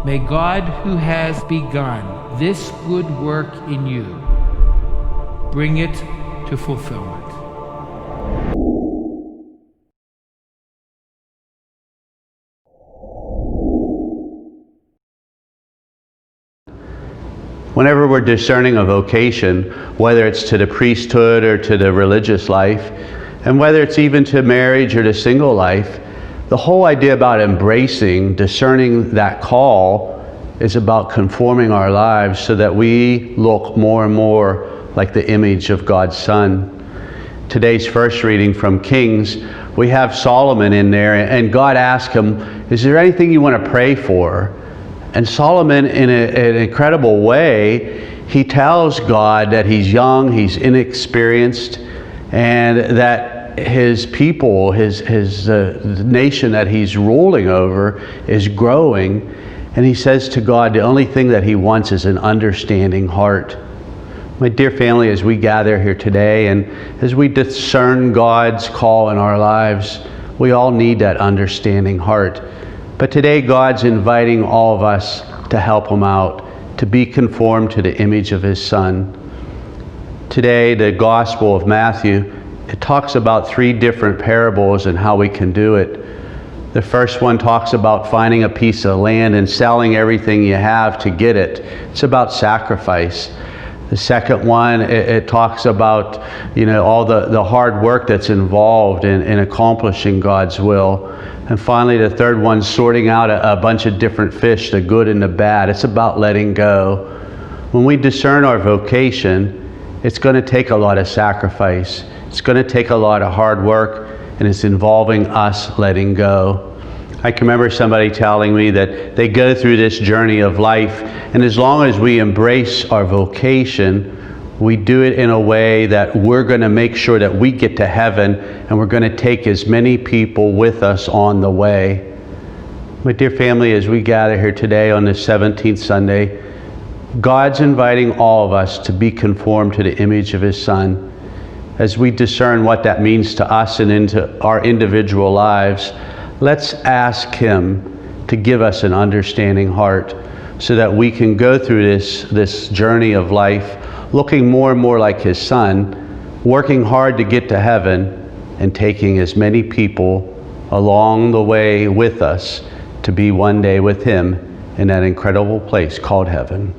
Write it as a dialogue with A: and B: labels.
A: May God, who has begun this good work in you, bring it to fulfillment.
B: Whenever we're discerning a vocation, whether it's to the priesthood or to the religious life, and whether it's even to marriage or to single life, the whole idea about embracing, discerning that call is about conforming our lives so that we look more and more like the image of God's Son. Today's first reading from Kings, we have Solomon in there, and God asked him, is there anything you want to pray for? And Solomon, in an incredible way, he tells God that he's young, he's inexperienced, and that his people, the nation that he's ruling over is growing. And he says to God, the only thing that he wants is an understanding heart. My dear family, as we gather here today and as we discern God's call in our lives, we all need that understanding heart. But today God's inviting all of us to help him out, to be conformed to the image of his Son. Today, the Gospel of Matthew, it talks about 3 different parables and how we can do it. The first one talks about finding a piece of land and selling everything you have to get it. It's about sacrifice. The second one, it talks about, all the hard work that's involved in accomplishing God's will. And finally, the third one, sorting out a bunch of different fish, the good and the bad. It's about letting go. When we discern our vocation, it's going to take a lot of sacrifice. It's going to take a lot of hard work, and it's involving us letting go. I can remember somebody telling me that they go through this journey of life, and as long as we embrace our vocation, we do it in a way that we're going to make sure that we get to heaven, and we're going to take as many people with us on the way. My dear family, as we gather here today on this 17th Sunday, God's inviting all of us to be conformed to the image of his Son. As we discern what that means to us and into our individual lives, let's ask him to give us an understanding heart so that we can go through this journey of life looking more and more like his Son, working hard to get to heaven, and taking as many people along the way with us to be one day with him in that incredible place called heaven.